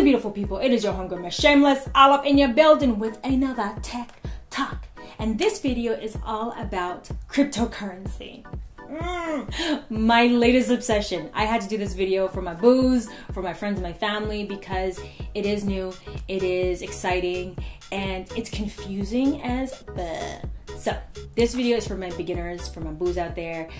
beautiful people? It is your homegirl, Miss Shameless, all up in your building with another tech talk. And this video is all about cryptocurrency. My latest obsession. I had to do this video for my booze, for my friends and my family, because it is new, it is exciting, and it's confusing as bleh. So this video is for my beginners, for my booze out there.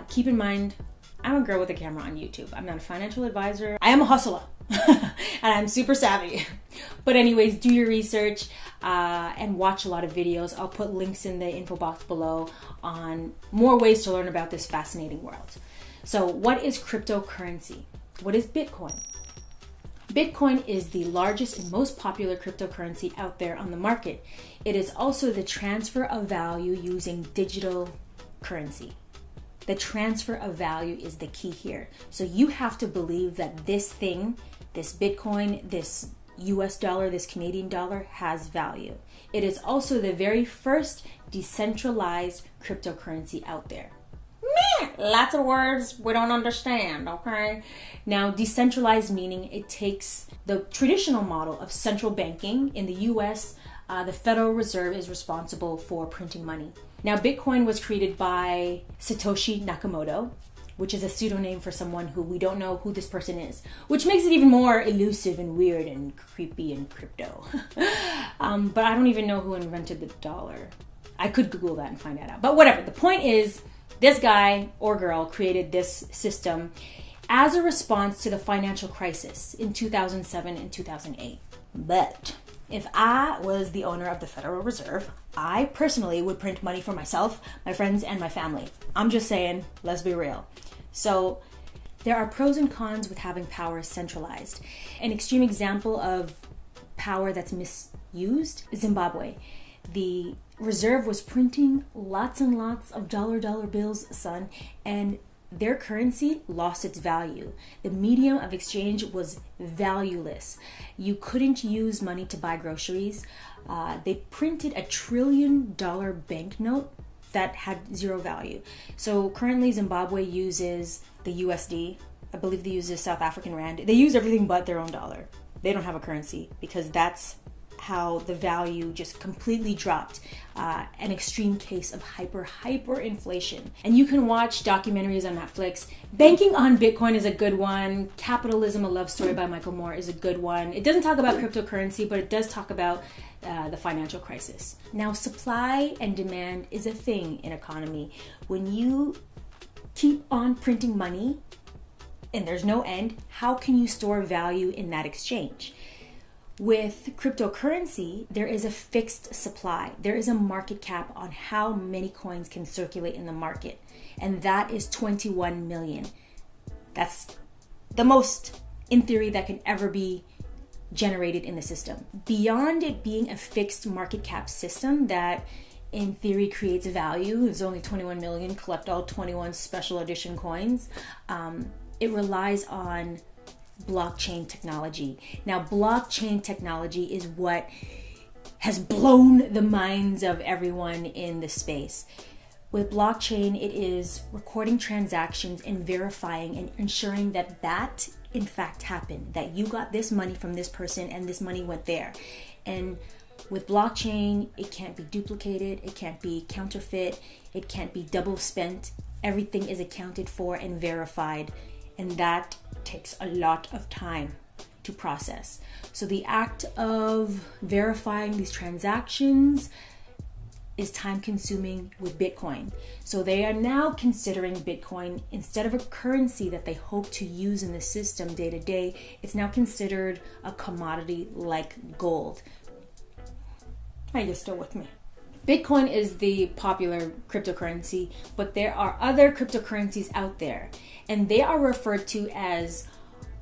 Keep in mind, I'm a girl with a camera on YouTube. I'm not a financial advisor. I am a hustler and I'm super savvy. But anyways, do your research and watch a lot of videos. I'll put links in the info box below on more ways to learn about this fascinating world. So what is cryptocurrency? What is Bitcoin? Bitcoin is the largest and most popular cryptocurrency out there on the market. It is also the transfer of value using digital currency. The transfer of value is the key here. So you have to believe that this thing, this Bitcoin, this US dollar, this Canadian dollar has value. It is also the very first decentralized cryptocurrency out there. Lots of words we don't understand, okay? Now, decentralized meaning it takes the traditional model of central banking. In the US, the Federal Reserve is responsible for printing money. Now, Bitcoin was created by Satoshi Nakamoto, which is a pseudonym for someone who we don't know who this person is, which makes it even more elusive and weird and creepy and crypto. But I don't even know who invented the dollar. I could Google that and find that out. But whatever, the point is, this guy or girl created this system as a response to the financial crisis in 2007 and 2008. But if I was the owner of the Federal Reserve, I personally would print money for myself, my friends, and my family. I'm just saying, let's be real. So there are pros and cons with having power centralized. An extreme example of power that's misused is Zimbabwe. The reserve was printing lots and lots of dollar bills, son, and their currency lost its value. The medium of exchange was valueless. You couldn't use money to buy groceries. They printed $1 trillion banknote that had zero value. So currently Zimbabwe uses the USD. I believe they use the South African Rand. They use everything but their own dollar. They don't have a currency because that's how the value just completely dropped. An extreme case of hyperinflation. And you can watch documentaries on Netflix. Banking on Bitcoin is a good one. Capitalism, A Love Story by Michael Moore is a good one. It doesn't talk about cryptocurrency, but it does talk about the financial crisis. Now, supply and demand is a thing in economy. When you keep on printing money and there's no end, how can you store value in that exchange? With cryptocurrency, there is a fixed supply. There is a market cap on how many coins can circulate in the market, and that is 21 million. That's the most, in theory, that can ever be generated in the system. Beyond it being a fixed market cap system that in theory creates value, there's only 21 million, collect all 21 special edition coins, it relies on blockchain technology. Now, blockchain technology is what has blown the minds of everyone in the space. With blockchain, it is recording transactions and verifying and ensuring that that in fact happened, that you got this money from this person and this money went there. And with blockchain, it can't be duplicated, it can't be counterfeit, it can't be double spent. Everything is accounted for and verified, and that takes a lot of time to process. So the act of verifying these transactions is time consuming with Bitcoin. So they are now considering Bitcoin, instead of a currency that they hope to use in the system day to day, it's now considered a commodity like gold. Are you still with me? Bitcoin is the popular cryptocurrency, but there are other cryptocurrencies out there, and they are referred to as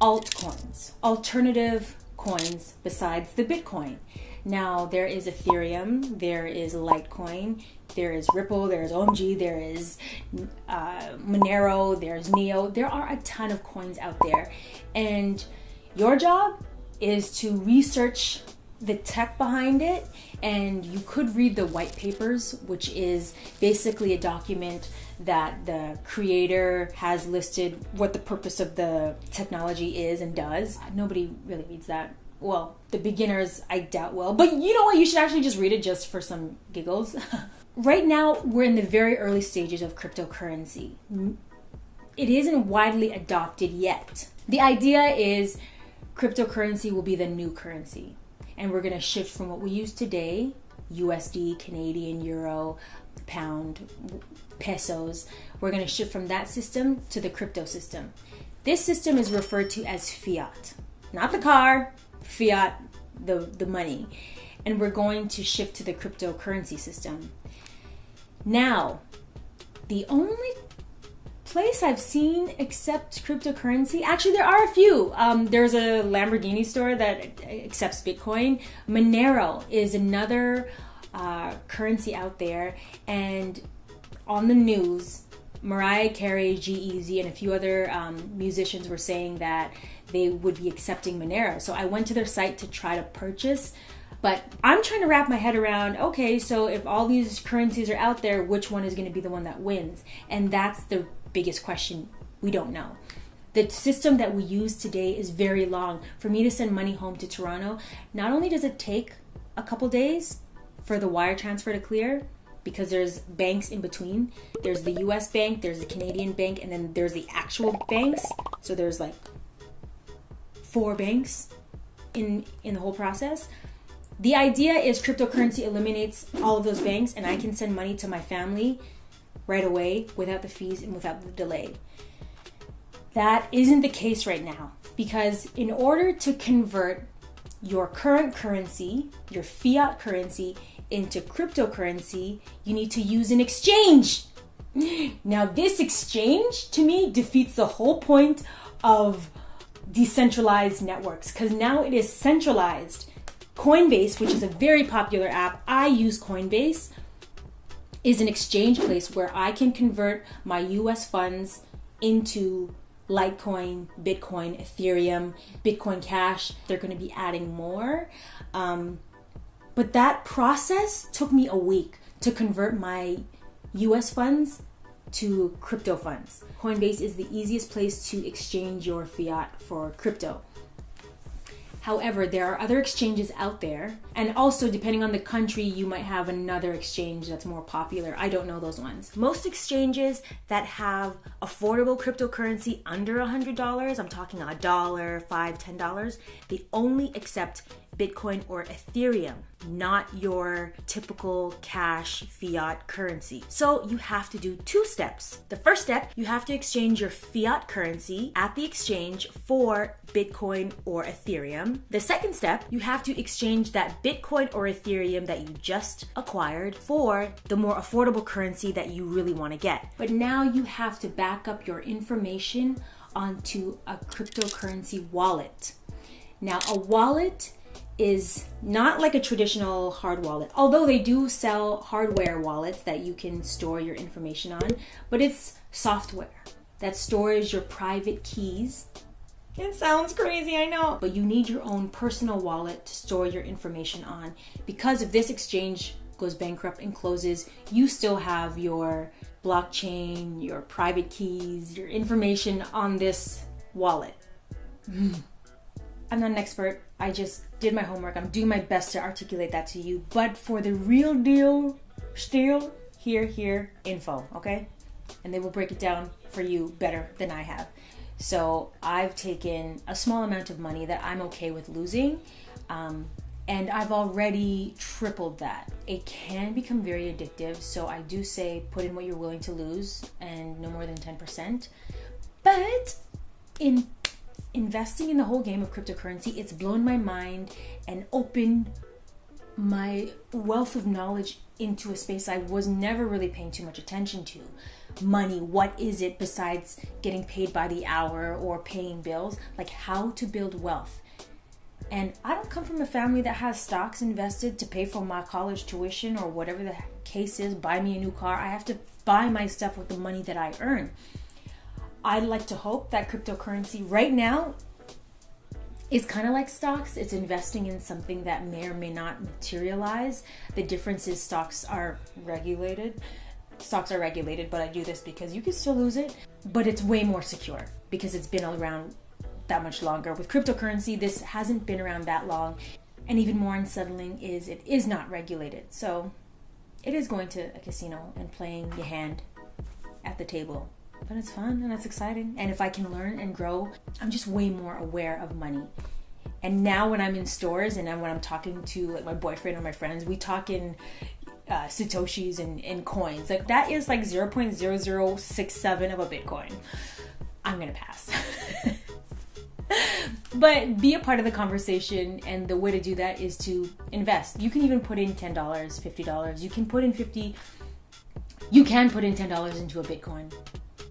altcoins, alternative coins besides the Bitcoin. Now, there is Ethereum, there is Litecoin, there is Ripple, there is OMG, there is Monero, there's Neo. There are a ton of coins out there, and your job is to research the tech behind it, and you could read the white papers, which is basically a document that the creator has listed what the purpose of the technology is and does. Nobody really reads that. Well, the beginners, I doubt will. But you know what? You should actually just read it just for some giggles. Right now, we're in the very early stages of cryptocurrency. It isn't widely adopted yet. The idea is cryptocurrency will be the new currency. And we're going to shift from what we use today, USD, Canadian, Euro, Pound, Pesos. We're going to shift from that system to the crypto system. This system is referred to as fiat. Not the car, fiat, the money. And we're going to shift to the cryptocurrency system. Now, the only place I've seen accept cryptocurrency, actually there are a few. There's a Lamborghini store that accepts Bitcoin. Monero is another currency out there, and on the news, Mariah Carey, G-Eazy, and a few other musicians were saying that they would be accepting Monero. So I went to their site to try to purchase, but I'm trying to wrap my head around, okay, so if all these currencies are out there, which one is going to be the one that wins? And that's the biggest question. We don't know. The system that we use today is very long. For me to send money home to Toronto, not only does it take a couple days for the wire transfer to clear, because there's banks in between. There's the US bank, there's the Canadian bank, and then there's the actual banks. So there's like 4 banks in the whole process. The idea is cryptocurrency eliminates all of those banks, and I can send money to my family right away without the fees and without the delay. That isn't the case right now, because in order to convert your current currency, your fiat currency, into cryptocurrency, you need to use an exchange. Now, this exchange to me defeats the whole point of decentralized networks, because now it is centralized. Coinbase, which is a very popular app, I use Coinbase, is an exchange place where I can convert my US funds into Litecoin, Bitcoin, Ethereum, Bitcoin Cash. They're going to be adding more. But that process took me a week to convert my US funds to crypto funds. Coinbase is the easiest place to exchange your fiat for crypto. However, there are other exchanges out there, and also depending on the country, you might have another exchange that's more popular. I don't know those ones. Most exchanges that have affordable cryptocurrency under $100, I'm talking $1, $5, $10, they only accept Bitcoin or Ethereum, not your typical cash fiat currency. So you have to do 2 steps. The first step, you have to exchange your fiat currency at the exchange for Bitcoin or Ethereum. The second step, you have to exchange that Bitcoin or Ethereum that you just acquired for the more affordable currency that you really want to get. But now you have to back up your information onto a cryptocurrency wallet. Now, a wallet is not like a traditional hard wallet, although they do sell hardware wallets that you can store your information on, but it's software that stores your private keys. It sounds crazy, I know, but you need your own personal wallet to store your information on, because if this exchange goes bankrupt and closes, you still have your blockchain, your private keys, your information on this wallet. I'm not an expert. I just did my homework. I'm doing my best to articulate that to you. But for the real deal, still here info, okay? And they will break it down for you better than I have. So I've taken a small amount of money that I'm okay with losing, and I've already tripled that. It can become very addictive, so I do say put in what you're willing to lose and no more than 10%. But in investing in the whole game of cryptocurrency, it's blown my mind and opened my wealth of knowledge into a space I was never really paying too much attention to. Money, what is it besides getting paid by the hour or paying bills? Like how to build wealth. And I don't come from a family that has stocks invested to pay for my college tuition or whatever the case is, buy me a new car. I have to buy my stuff with the money that I earn. I'd like to hope that cryptocurrency right now It's kind of like stocks. It's investing in something that may or may not materialize. The difference is stocks are regulated, but I do this because you can still lose it, but it's way more secure because it's been around that much longer. With cryptocurrency, this hasn't been around that long, and even more unsettling is it is not regulated. So it is going to a casino and playing your hand at the table, but it's fun and it's exciting. And if I can learn and grow, I'm just way more aware of money. And now when I'm in stores and when I'm talking to like my boyfriend or my friends, we talk in Satoshis and coins. Like that is like 0.0067 of a Bitcoin. I'm gonna pass. But be a part of the conversation, and the way to do that is to invest. You can even put in $10, $50. You can put in $10 into a Bitcoin.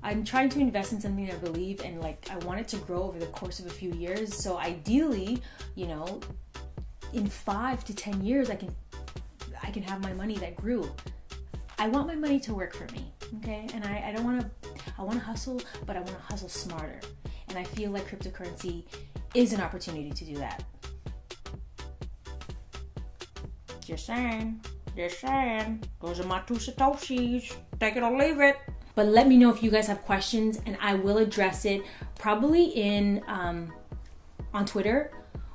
I'm trying to invest in something I believe in, like I want it to grow over the course of a few years. So ideally, you know, in 5 to 10 years, I can have my money that grew. I want my money to work for me, okay? And I want to hustle, but I want to hustle smarter. And I feel like cryptocurrency is an opportunity to do that. Just saying. Those are my 2 Satoshis. Take it or leave it. But let me know if you guys have questions, and I will address it probably in on Twitter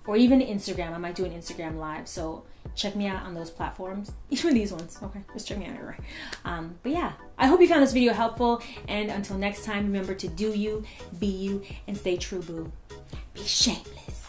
or even Instagram. I might do an Instagram live, so check me out on those platforms. Even these ones, okay? Just check me out everywhere. But yeah, I hope you found this video helpful, and until next time, remember to do you, be you, and stay true, boo. Be shameless.